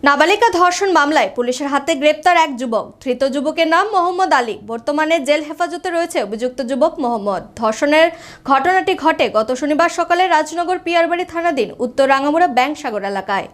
নাবালিকা ধর্ষণ মামলায় পুলিশের হাতে গ্রেপ্তার এক যুবক। ধৃত যুবকের নাম মোহাম্মদ আলী। বর্তমানে জেল হেফাজতে রয়েছে অভিযুক্ত যুবক মোহাম্মদ। ধর্ষণের ঘটনাটি ঘটে গত শনিবার সকালে রাজনগর পিয়ারবাড়ি থানাধীন উত্তর রাঙামুড়া ব্যাংক সাগর এলাকায়।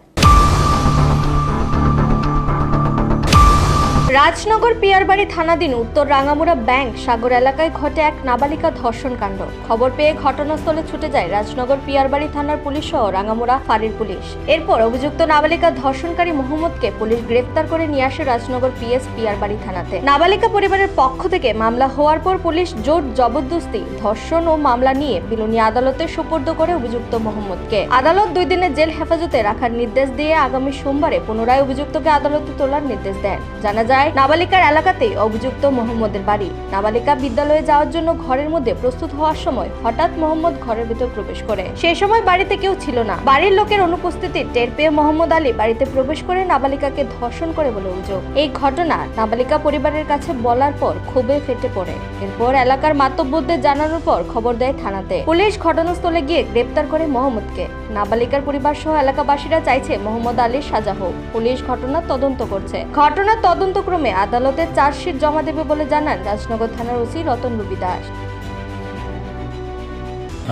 রাজনগর পিয়ারবাড়ি থানাধীন উত্তর রাঙামুড়া ব্যাংক সাগর এলাকায় ঘটে এক নাবালিকা ধর্ষণ কাণ্ড। খবর পেয়ে ঘটনাস্থলে ছুটে যায় রাজনগর পিয়ারবাড়ি থানার পুলিশ সহ রাঙামুড়া ফাঁড়ির পুলিশ। এরপর অভিযুক্ত নাবালিকা ধর্ষণকারী মোহাম্মদকে পুলিশ গ্রেফতার করে নিয়ে আসে রাজনগর পিএস পিয়ারবাড়ি থানাতে। নাবালিকা পরিবারের পক্ষ থেকে মামলা হওয়ার পর পুলিশ জোর জবরদস্তি ধর্ষণ ও মামলা নিয়ে বিলুনি আদালতে সুপর্দ করে অভিযুক্ত মোহাম্মদকে। আদালত 2 দিনের জেল হেফাজতে রাখার নির্দেশ দিয়ে আগামী সোমবারে পুনরায় অভিযুক্তকে আদালতে তোলার নির্দেশ দেন। জানা যায় নাবালিকার এলাকাতেই অভিযুক্ত মোহাম্মদের বাড়ি। নাবালিকা বিদ্যালয়ে যাওয়ার জন্য ঘরের মধ্যে প্রস্তুত হওয়ার সময় হঠাৎ মোহাম্মদ ঘরের ভিতর প্রবেশ করে। সেই সময় বাড়িতে কেউ ছিল না। বাড়ির লোকের অনুপস্থিতি টের পেয়ে মোহাম্মদ আলী বাড়িতে প্রবেশ করে নাবালিকাকে ধর্ষণ করে বলে অভিযোগ। এই ঘটনা নাবালিকা পরিবারের কাছে বলার পর ক্ষোভে ফেটে পড়ে। এরপর এলাকার মাতব্বরদের জানানোর পর খবর দেয় থানাতে। পুলিশ ঘটনাস্থলে গিয়ে গ্রেপ্তার করে মোহাম্মদকে। নাবালিকার পরিবার সহ এলাকাবাসীরা চাইছে মোহাম্মদ আলীর সাজা হোক। পুলিশ ঘটনার তদন্ত করছে। ঘটনার তদন্তক্রমে আদালতে চার্জশিট জমা দেবে বলে জানান রাজনগর থানার ওসি রতন রবি দাস।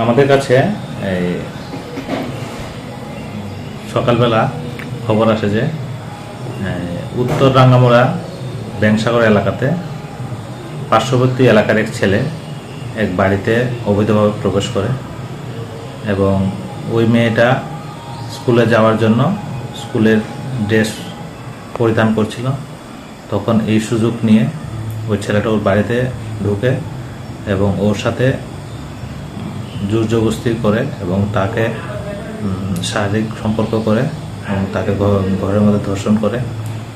আমাদের কাছে সকালবেলা খবর আসে যে উত্তর রাঙ্গামুড়া ব্যাংকসাগর এলাকাতে পার্শ্ববর্তী এলাকার এক ছেলে এক বাড়িতে অবৈধভাবে প্রবেশ করে এবং ওই মেয়েটা স্কুলে যাওয়ার জন্য স্কুলের ড্রেস পরিধান করছিল। তখন এই সুযোগ নিয়ে ওই ছেলেটা ওর বাড়িতে ঢুকে এবং ওর সাথে জোর জবরদস্তি করে এবং তাকে শারীরিক সম্পর্ক করে এবং তাকে ঘরের মধ্যে ধর্ষণ করে।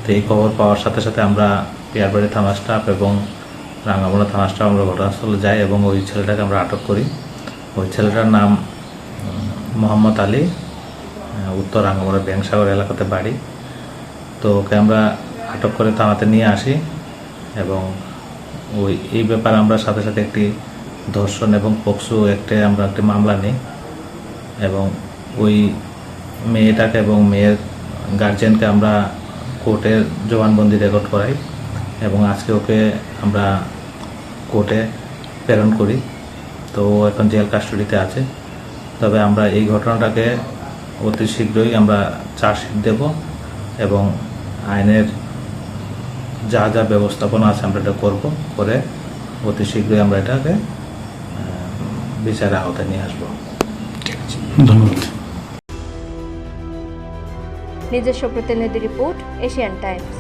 তো এই খবর পাওয়ার সাথে সাথে আমরা পিয়ারবাড়ি থানা স্টাফ এবং রাঙ্গামুড়া থানা স্টাফ আমরা ঘটনাস্থলে যাই এবং ওই ছেলেটাকে আমরা আটক করি। ওই ছেলেটার নাম মোহাম্মদ আলী, উত্তর রাঙ্গামুড়া ব্যাংকসাগর এলাকাতে বাড়ি। তো ওকে আমরা আটক করে থানাতে নিয়ে আসি এবং এই ব্যাপারে আমরা সাথে সাথে একটি ধর্ষণ এবং পক্সো আমরা একটি মামলা নিই এবং ওই মেয়েটাকে এবং মেয়ের গার্জিয়ানকে আমরা কোর্টের জবানবন্দি রেকর্ড করাই এবং আজকে ওকে আমরা কোর্টে প্রেরণ করি। তো ও এখন জেল কাস্টডিতে আছে। তবে আমরা এই ঘটনাটাকে অতি শীঘ্রই আমরা চার্জশিট দেব এবং আইনের যা যা ব্যবস্থাপনা আছে আমরা এটা করব, করে অতি শীঘ্রই আমরা এটাকে বিচারের আওতায় নিয়ে আসবো। ধন্যবাদ। নিজস্ব প্রতিনিধি রিপোর্ট, এশিয়ান টাইমস।